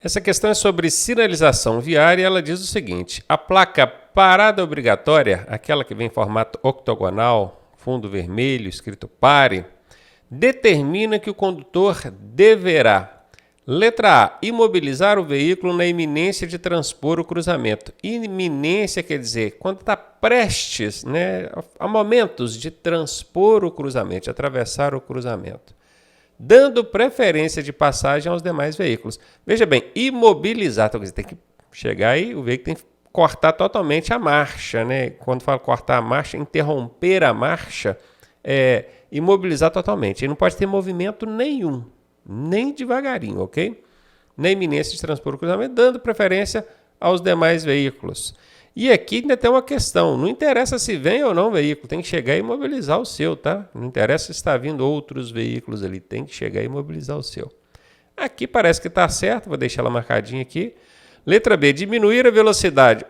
Essa questão é sobre sinalização viária e ela diz o seguinte: a placa parada obrigatória, aquela que vem em formato octogonal, fundo vermelho, escrito pare, determina que o condutor deverá, letra A, imobilizar o veículo na iminência de transpor o cruzamento. Iminência quer dizer quando está prestes, a momentos de transpor o cruzamento, de atravessar o cruzamento, dando preferência de passagem aos demais veículos. Veja bem, imobilizar, então, tem que chegar aí, o veículo tem que cortar totalmente a marcha, Quando fala cortar a marcha, interromper a marcha, imobilizar totalmente. Ele não pode ter movimento nenhum, nem devagarinho, ok? Na iminência de transpor o cruzamento, dando preferência aos demais veículos. E aqui ainda tem uma questão, não interessa se vem ou não o veículo, tem que chegar e imobilizar o seu, tá? Não interessa se está vindo outros veículos ali, tem que chegar e imobilizar o seu. Aqui parece que está certo, vou deixar ela marcadinha aqui. Letra B, diminuir a velocidade.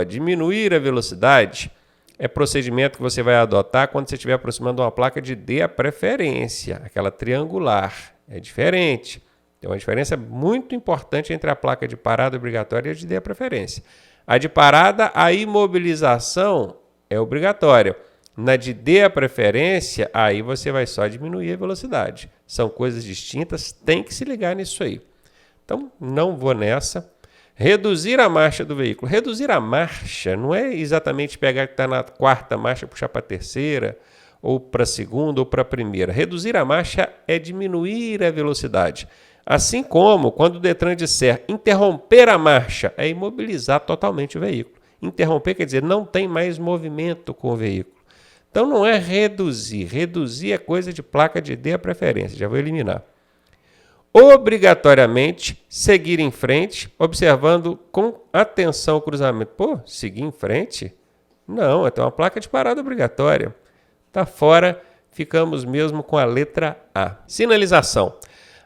Diminuir a velocidade é procedimento que você vai adotar quando você estiver aproximando de uma placa de dê a preferência, aquela triangular. É diferente. Tem uma diferença muito importante entre a placa de parada obrigatória e a de dê a preferência. A de parada, a imobilização é obrigatória. Na de dê a preferência, aí você vai só diminuir a velocidade. São coisas distintas, tem que se ligar nisso aí. Então, não vou nessa. Reduzir a marcha do veículo. Reduzir a marcha não é exatamente pegar que está na quarta marcha, puxar para a terceira, ou para a segunda, ou para a primeira. Reduzir a marcha é diminuir a velocidade. Assim como, quando o Detran disser interromper a marcha, é imobilizar totalmente o veículo. Interromper quer dizer não tem mais movimento com o veículo. Então não é reduzir. Reduzir é coisa de placa de dê a preferência. Já vou eliminar. Obrigatoriamente seguir em frente, observando com atenção o cruzamento. Seguir em frente? Não, é uma placa de parada obrigatória. Está fora, ficamos mesmo com a letra A. Sinalização.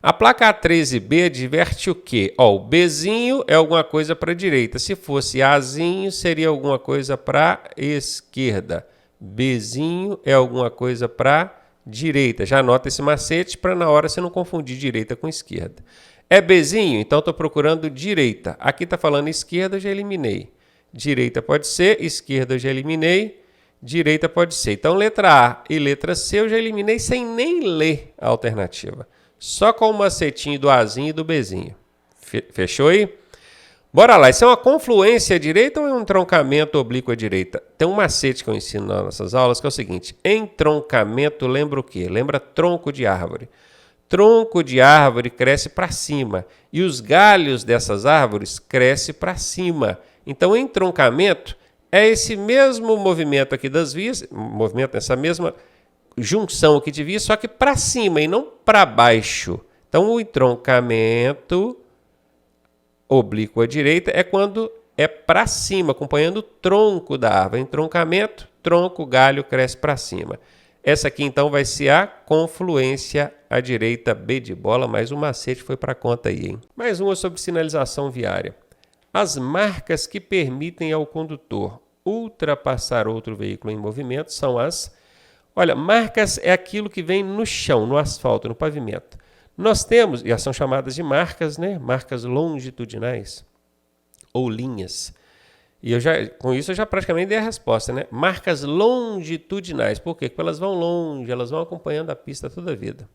A placa A13B adverte o quê? O Bzinho é alguma coisa para a direita. Se fosse Azinho, seria alguma coisa para a esquerda. Bzinho é alguma coisa para direita. Já anota esse macete para na hora você não confundir direita com esquerda. É Bzinho? Então estou procurando direita. Aqui está falando esquerda, já eliminei. Direita pode ser, esquerda eu já eliminei, direita pode ser. Então letra A e letra C eu já eliminei sem nem ler a alternativa. Só com o macetinho do Azinho e do Bzinho. Fechou aí? Bora lá. Isso é uma confluência à direita ou é um entroncamento oblíquo à direita? Tem um macete que eu ensino nas nossas aulas que é o seguinte. Entroncamento lembra o quê? Lembra tronco de árvore. Tronco de árvore cresce para cima e os galhos dessas árvores crescem para cima. Então, entroncamento é esse mesmo movimento aqui das vias, movimento nessa mesma junção aqui de vias, só que para cima e não para baixo. Então, o entroncamento oblíquo à direita é quando é para cima, acompanhando o tronco da árvore. Entroncamento, tronco, galho cresce para cima. Essa aqui, então, vai ser a confluência à direita, B de bola. Mais um macete foi para conta aí, hein? Mais uma sobre sinalização viária. As marcas que permitem ao condutor ultrapassar outro veículo em movimento são as... Olha, marcas é aquilo que vem no chão, no asfalto, no pavimento. Nós temos, e são chamadas de marcas, marcas longitudinais ou linhas. E com isso eu já praticamente dei a resposta, Marcas longitudinais. Por quê? Porque elas vão longe, elas vão acompanhando a pista toda a vida.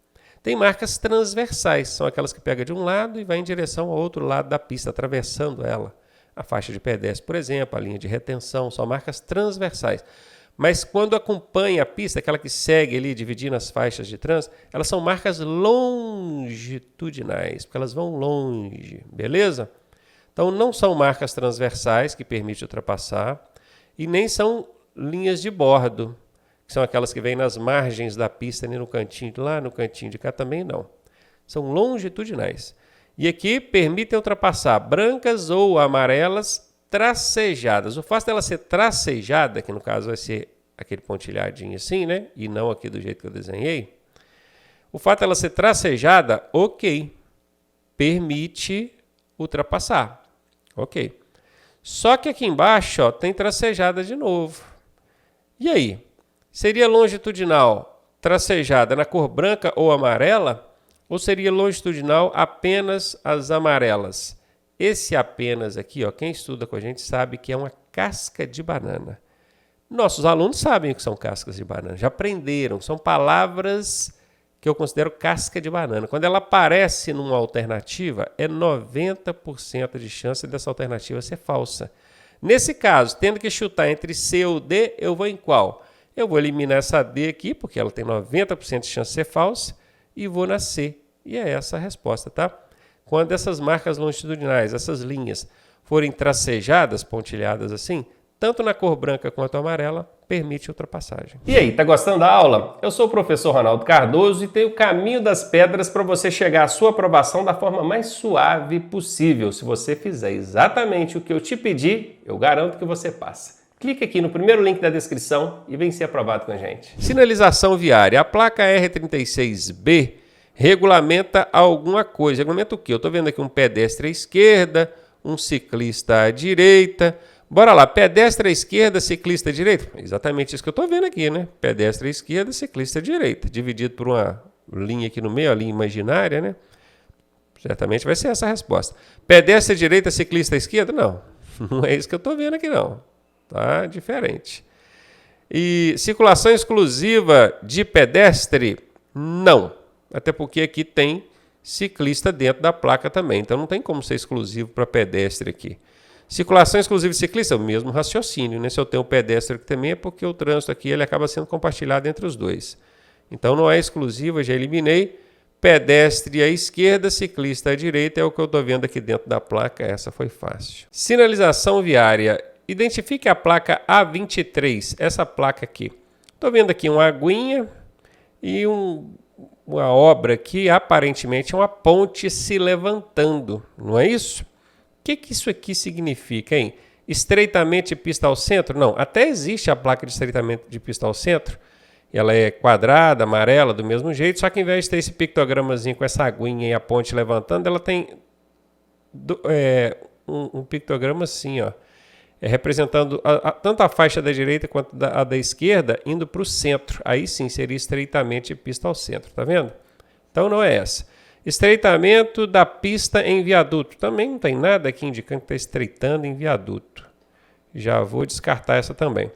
Tem marcas transversais, são aquelas que pegam de um lado e vai em direção ao outro lado da pista, atravessando ela. A faixa de pedestre, por exemplo, a linha de retenção, são marcas transversais. Mas quando acompanha a pista, aquela que segue ali, dividindo as faixas de trânsito, elas são marcas longitudinais, porque elas vão longe, beleza? Então, não são marcas transversais que permitem ultrapassar e nem são linhas de bordo, que são aquelas que vêm nas margens da pista, ali no cantinho de lá, no cantinho de cá também não. São longitudinais. E aqui permitem ultrapassar brancas ou amarelas tracejadas. O fato dela ser tracejada, que no caso vai ser aquele pontilhadinho assim, e não aqui do jeito que eu desenhei. O fato dela ser tracejada, ok, permite ultrapassar, ok. Só que aqui embaixo, tem tracejada de novo. E aí? Seria longitudinal tracejada na cor branca ou amarela? Ou seria longitudinal apenas as amarelas? Esse apenas aqui, ó, quem estuda com a gente sabe que é uma casca de banana. Nossos alunos sabem o que são cascas de banana, já aprenderam, são palavras que eu considero casca de banana. Quando ela aparece numa alternativa, é 90% de chance dessa alternativa ser falsa. Nesse caso, tendo que chutar entre C ou D, eu vou em qual? Eu vou eliminar essa D aqui, porque ela tem 90% de chance de ser falsa, e vou na C. E é essa a resposta, tá? Quando essas marcas longitudinais, essas linhas, forem tracejadas, pontilhadas assim, tanto na cor branca quanto amarela, permite ultrapassagem. E aí, tá gostando da aula? Eu sou o professor Ronaldo Cardoso e tenho o caminho das pedras para você chegar à sua aprovação da forma mais suave possível. Se você fizer exatamente o que eu te pedi, eu garanto que você passa. Clique aqui no primeiro link da descrição e vem ser aprovado com a gente. Sinalização viária. A placa R36B regulamenta alguma coisa. Regulamenta o quê? Eu estou vendo aqui um pedestre à esquerda, um ciclista à direita. Bora lá, pedestre à esquerda, ciclista à direita. Exatamente isso que eu estou vendo aqui, né? Pedestre à esquerda, ciclista à direita. Dividido por uma linha aqui no meio, a linha imaginária, né? Certamente vai ser essa a resposta. Pedestre à direita, ciclista à esquerda? Não, não é isso que eu estou vendo aqui não. Tá diferente. E circulação exclusiva de pedestre? Não. Até porque aqui tem ciclista dentro da placa também. Então não tem como ser exclusivo para pedestre aqui. Circulação exclusiva de ciclista, é o mesmo raciocínio, né? Se eu tenho um pedestre aqui também é porque o trânsito aqui ele acaba sendo compartilhado entre os dois. Então não é exclusivo, já eliminei. Pedestre à esquerda, ciclista à direita, é o que eu estou vendo aqui dentro da placa, essa foi fácil. Sinalização viária, identifique a placa A23, essa placa aqui. Estou vendo aqui uma aguinha e uma obra que aparentemente é uma ponte se levantando, não é isso? O que isso aqui significa, hein? Estreitamento de pista ao centro? Não, até existe a placa de estreitamento de pista ao centro. Ela é quadrada, amarela, do mesmo jeito, só que ao invés de ter esse pictogramazinho com essa aguinha e a ponte levantando, ela tem um pictograma assim, ó, representando tanto a faixa da direita quanto a da esquerda indo para o centro. Aí sim seria estreitamento de pista ao centro, tá vendo? Então não é essa. Estreitamento da pista em viaduto. Também não tem nada aqui indicando que está estreitando em viaduto. Já vou descartar essa também.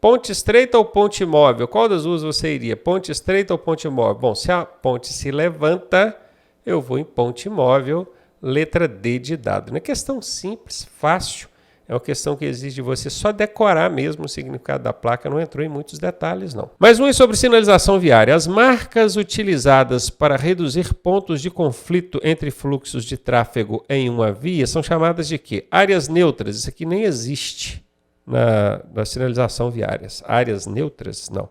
Ponte estreita ou ponte móvel? Qual das duas você iria? Ponte estreita ou ponte móvel? Bom, se a ponte se levanta, eu vou em ponte móvel, letra D de dado. Não é questão simples, fácil. É uma questão que exige de você só decorar mesmo o significado da placa, não entrou em muitos detalhes, não. Mais um sobre sinalização viária. As marcas utilizadas para reduzir pontos de conflito entre fluxos de tráfego em uma via são chamadas de quê? Áreas neutras. Isso aqui nem existe na sinalização viária. Áreas neutras, não.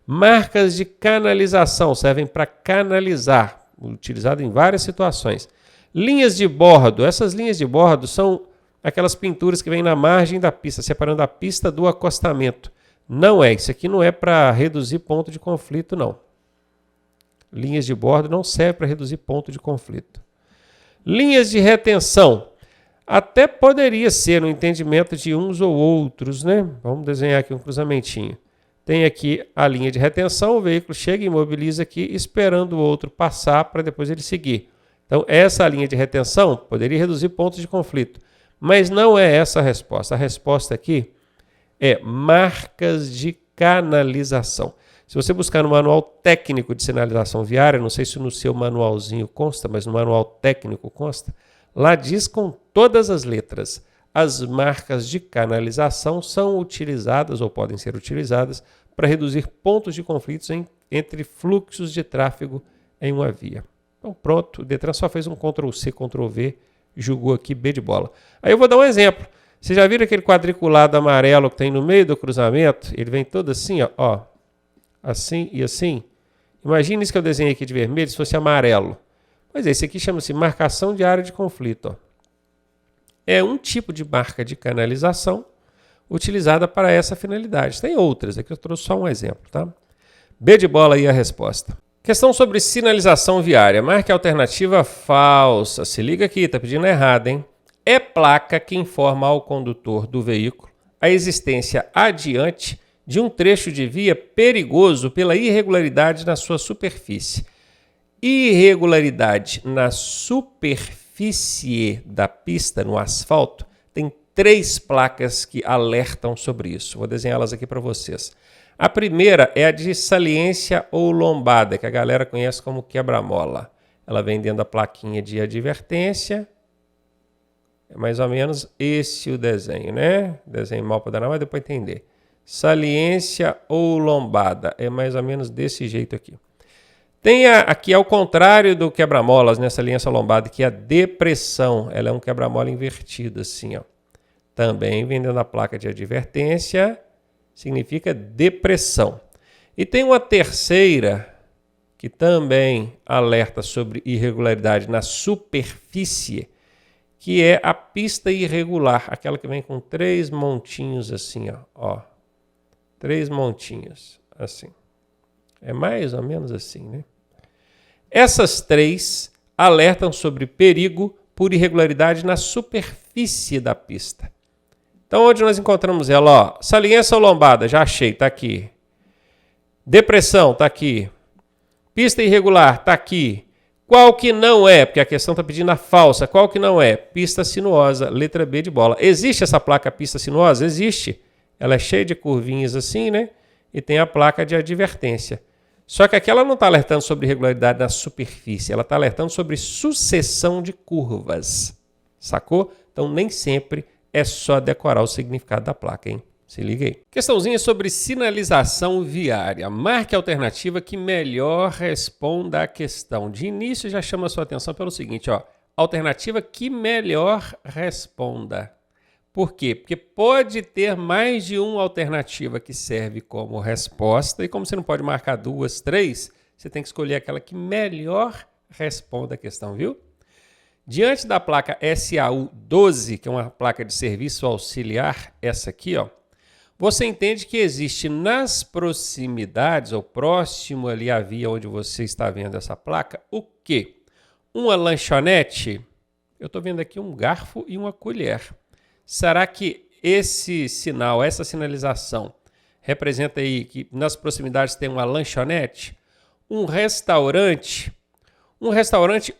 Marcas de canalização servem para canalizar, utilizado em várias situações. Linhas de bordo. Essas linhas de bordo são aquelas pinturas que vêm na margem da pista, separando a pista do acostamento. Não é, isso aqui não é para reduzir ponto de conflito, não. Linhas de bordo não servem para reduzir ponto de conflito. Linhas de retenção. Até poderia ser no entendimento de uns ou outros, né? Vamos desenhar aqui um cruzamentinho. Tem aqui a linha de retenção, o veículo chega e imobiliza aqui, esperando o outro passar para depois ele seguir. Então, essa linha de retenção poderia reduzir pontos de conflito. Mas não é essa a resposta. A resposta aqui é marcas de canalização. Se você buscar no manual técnico de sinalização viária, não sei se no seu manualzinho consta, mas no manual técnico consta, lá diz com todas as letras, as marcas de canalização são utilizadas ou podem ser utilizadas para reduzir pontos de conflitos entre fluxos de tráfego em uma via. Então pronto, o Detran só fez um Ctrl+C, Ctrl+V, jogou aqui B de bola. Aí eu vou dar um exemplo. Você já viram aquele quadriculado amarelo que tem no meio do cruzamento? Ele vem todo assim, ó, assim e assim. Imagina isso que eu desenhei aqui de vermelho se fosse amarelo. Pois é, esse aqui chama-se marcação de área de conflito. Ó. É um tipo de marca de canalização utilizada para essa finalidade. Tem outras, aqui eu trouxe só um exemplo, tá? B de bola aí a resposta. Questão sobre sinalização viária. Marque a alternativa falsa. Se liga aqui, tá pedindo errado, hein? É placa que informa ao condutor do veículo a existência adiante de um trecho de via perigoso pela irregularidade na sua superfície. Irregularidade na superfície superfície da pista, no asfalto, tem 3 placas que alertam sobre isso. Vou desenhá-las aqui para vocês. A primeira é a de saliência ou lombada, que a galera conhece como quebra-mola. Ela vem dentro da plaquinha de advertência. É mais ou menos esse o desenho, né? Desenho mal para dar, mas deu para entender. Saliência ou lombada. É mais ou menos desse jeito aqui. Tem aqui ao contrário do quebra-molas, nessa saliência lombada, que é a depressão. Ela é um quebra-mola invertido, assim, ó. Também vem dentro da placa de advertência, significa depressão. E tem uma terceira, que também alerta sobre irregularidade na superfície, que é a pista irregular, aquela que vem com 3 montinhos assim, ó. 3 montinhos, assim. É mais ou menos assim, né? Essas 3 alertam sobre perigo por irregularidade na superfície da pista. Então, onde nós encontramos ela? Ó, saliência ou lombada, já achei, está aqui. Depressão, está aqui. Pista irregular, está aqui. Qual que não é? Porque a questão está pedindo a falsa. Qual que não é? Pista sinuosa, letra B de bola. Existe essa placa pista sinuosa? Existe. Ela é cheia de curvinhas assim, né? E tem a placa de advertência. Só que aqui ela não está alertando sobre irregularidade na superfície, ela está alertando sobre sucessão de curvas. Sacou? Então nem sempre é só decorar o significado da placa, hein? Se liga aí. Questãozinha sobre sinalização viária. Marque a alternativa que melhor responda à questão. De início já chama a sua atenção pelo seguinte, ó. Alternativa que melhor responda. Por quê? Porque pode ter mais de uma alternativa que serve como resposta e como você não pode marcar 2, 3, você tem que escolher aquela que melhor responda a questão, viu? Diante da placa SAU 12, que é uma placa de serviço auxiliar, essa aqui, ó, você entende que existe nas proximidades, ou próximo ali à via onde você está vendo essa placa, o quê? Uma lanchonete, eu estou vendo aqui um garfo e uma colher. Será que esse sinal, essa sinalização, representa aí que nas proximidades tem uma lanchonete, um restaurante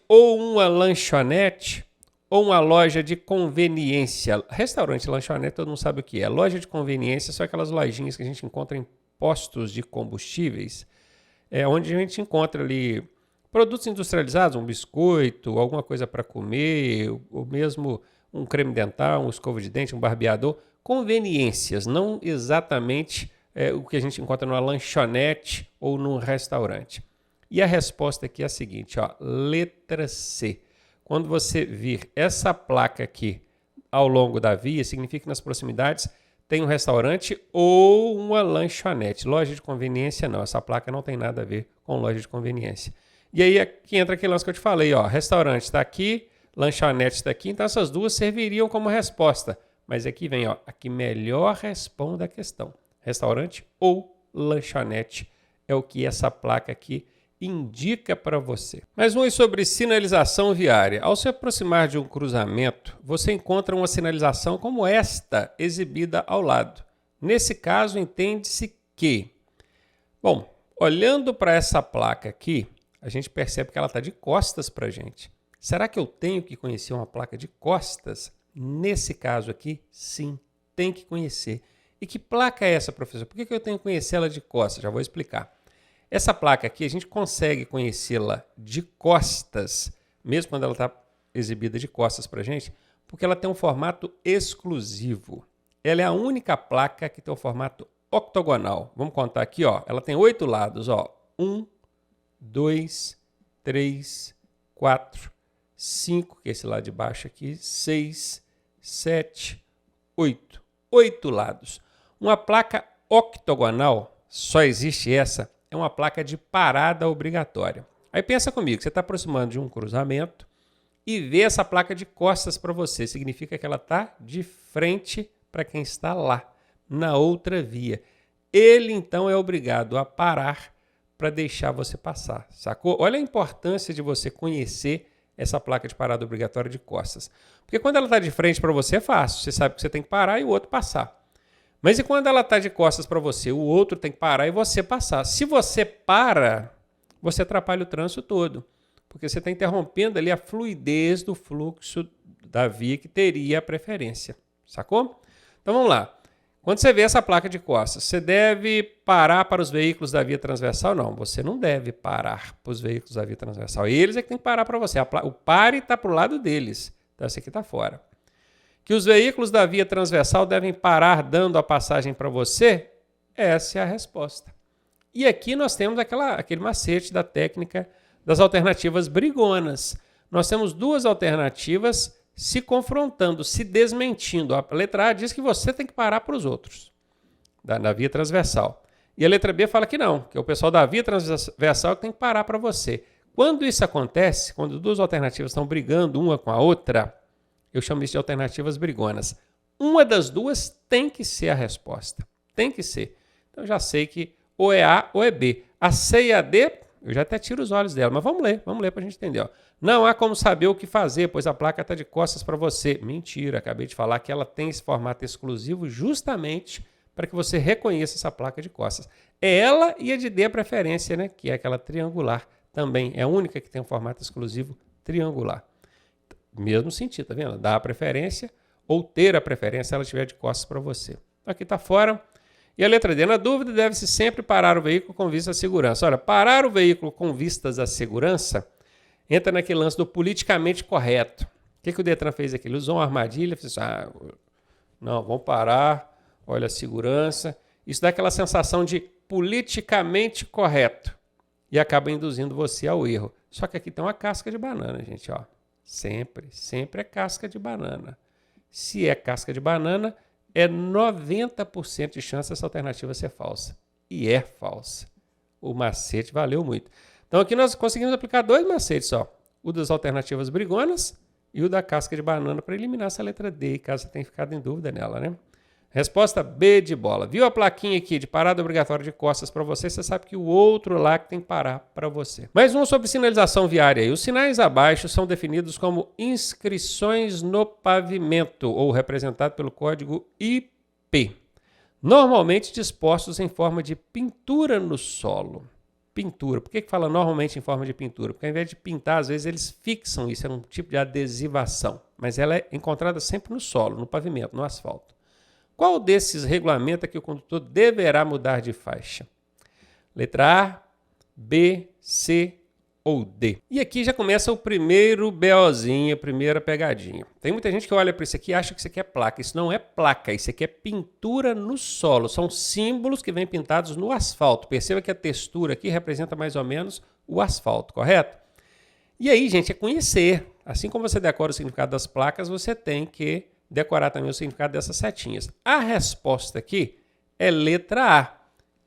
ou uma lanchonete ou uma loja de conveniência? Restaurante e lanchonete todo mundo sabe o que é. Loja de conveniência são aquelas lojinhas que a gente encontra em postos de combustíveis, onde a gente encontra ali produtos industrializados, um biscoito, alguma coisa para comer, ou mesmo um creme dental, um escova de dente, um barbeador, conveniências, não exatamente o que a gente encontra numa lanchonete ou num restaurante. E a resposta aqui é a seguinte, ó, letra C. Quando você vir essa placa aqui ao longo da via, significa que nas proximidades tem um restaurante ou uma lanchonete. Loja de conveniência não, essa placa não tem nada a ver com loja de conveniência. E aí aqui entra aquele lance que eu te falei, ó, restaurante está aqui, lanchonete está aqui, então essas duas serviriam como resposta. Mas aqui vem, ó, a que melhor responde a questão. Restaurante ou lanchonete é o que essa placa aqui indica para você. Mais um sobre sinalização viária. Ao se aproximar de um cruzamento, você encontra uma sinalização como esta, exibida ao lado. Nesse caso, entende-se que... Bom, olhando para essa placa aqui, a gente percebe que ela está de costas para a gente. Será que eu tenho que conhecer uma placa de costas? Nesse caso aqui, sim, tem que conhecer. E que placa é essa, professor? Por que eu tenho que conhecer ela de costas? Já vou explicar. Essa placa aqui, a gente consegue conhecê-la de costas, mesmo quando ela está exibida de costas para a gente, porque ela tem um formato exclusivo. Ela é a única placa que tem o formato octogonal. Vamos contar aqui, ó. Ela tem 8 lados, ó. 1, 2, 3, 4, 5, que é esse lado de baixo aqui, 6, 7, 8. 8 lados. Uma placa octogonal, só existe essa, é uma placa de parada obrigatória. Aí pensa comigo, você está aproximando de um cruzamento e vê essa placa de costas para você. Significa que ela está de frente para quem está lá, na outra via. Ele, então, é obrigado a parar para deixar você passar, sacou? Olha a importância de você conhecer essa placa de parada obrigatória de costas. Porque quando ela está de frente para você é fácil, você sabe que você tem que parar e o outro passar. Mas e quando ela está de costas para você, o outro tem que parar e você passar. Se você para, você atrapalha o trânsito todo. porque você está interrompendo ali a fluidez do fluxo da via que teria a preferência. Sacou? Então vamos lá. Quando você vê essa placa de costas, você deve parar para os veículos da via transversal? Não, você não deve parar para os veículos da via transversal. Eles é que tem que parar para você. O pare está para o lado deles. Então esse aqui está fora. Que os veículos da via transversal devem parar dando a passagem para você? Essa é a resposta. E aqui nós temos aquele macete da técnica das alternativas brigonas. Nós temos duas alternativas se confrontando, se desmentindo. A letra A diz que você tem que parar para os outros, na via transversal. E a letra B fala que não, que é o pessoal da via transversal que tem que parar para você. Quando isso acontece, quando duas alternativas estão brigando uma com a outra, eu chamo isso de alternativas brigonas. Uma das duas tem que ser a resposta. Tem que ser. Então eu já sei que ou é A ou é B. A C e a D, eu já até tiro os olhos dela, mas vamos ler para a gente entender. Ó. Não há como saber o que fazer, pois a placa está de costas para você. Mentira, acabei de falar que ela tem esse formato exclusivo justamente para que você reconheça essa placa de costas. É ela e a de D a preferência, né? Que é aquela triangular também. É a única que tem um formato exclusivo triangular. Mesmo sentido, tá vendo? Dar a preferência ou ter a preferência se ela estiver de costas para você. Aqui está fora. E a letra D, na dúvida, deve-se sempre parar o veículo com vista à segurança. Olha, parar o veículo com vistas à segurança entra naquele lance do politicamente correto. O que o Detran fez aqui? Ele usou uma armadilha, fez assim, não, vamos parar, olha a segurança. Isso dá aquela sensação de politicamente correto e acaba induzindo você ao erro. Só que aqui tem uma casca de banana, gente, ó. Sempre é casca de banana. Se é casca de banana, é 90% de chance dessa alternativa ser falsa. E é falsa. O macete valeu muito. Então aqui nós conseguimos aplicar dois macetes só. O das alternativas brigonas e o da casca de banana para eliminar essa letra D, caso você tenha ficado em dúvida nela, né? Resposta B de bola. Viu a plaquinha aqui de parada obrigatória de costas para você? Você sabe que o outro lá que tem que parar para você. Mais um sobre sinalização viária. Os sinais abaixo são definidos como inscrições no pavimento, ou representado pelo código IP. Normalmente dispostos em forma de pintura no solo. Pintura. Por que fala normalmente em forma de pintura? Porque ao invés de pintar, às vezes eles fixam isso, é um tipo de adesivação. Mas ela é encontrada sempre no solo, no pavimento, no asfalto. Qual desses regulamenta que o condutor deverá mudar de faixa? Letra A, B, C ou D? E aqui já começa o primeiro BOzinho, a primeira pegadinha. Tem muita gente que olha para isso aqui e acha que isso aqui é placa. Isso não é placa, isso aqui é pintura no solo. São símbolos que vêm pintados no asfalto. Perceba que a textura aqui representa mais ou menos o asfalto, correto? E aí, gente, é conhecer. Assim como você decora o significado das placas, você tem que decorar também o significado dessas setinhas. A resposta aqui é letra A.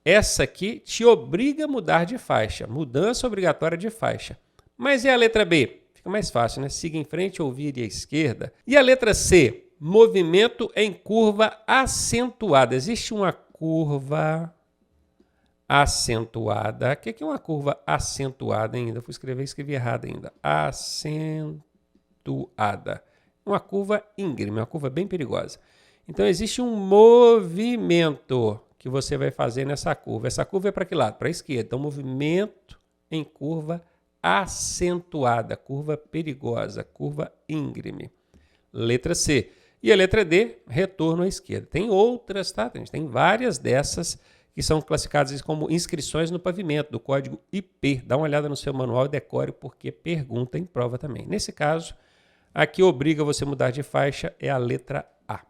Essa aqui te obriga a mudar de faixa. Mudança obrigatória de faixa. Mas e a letra B? Fica mais fácil, né? Siga em frente ou vire à esquerda. E a letra C? Movimento em curva acentuada. Existe uma curva acentuada. O que é uma curva acentuada ainda? Fui escrevi errado ainda. Acentuada. Uma curva íngreme, uma curva bem perigosa. Então, existe um movimento que você vai fazer nessa curva. Essa curva é para que lado? Para a esquerda. Então, movimento em curva acentuada, curva perigosa, curva íngreme. Letra C. E a letra D, retorno à esquerda. Tem outras, tá? Tem várias dessas que são classificadas como inscrições no pavimento, do código IP. Dá uma olhada no seu manual e decore, porque pergunta em prova também. Nesse caso, a que obriga você a mudar de faixa é a letra A.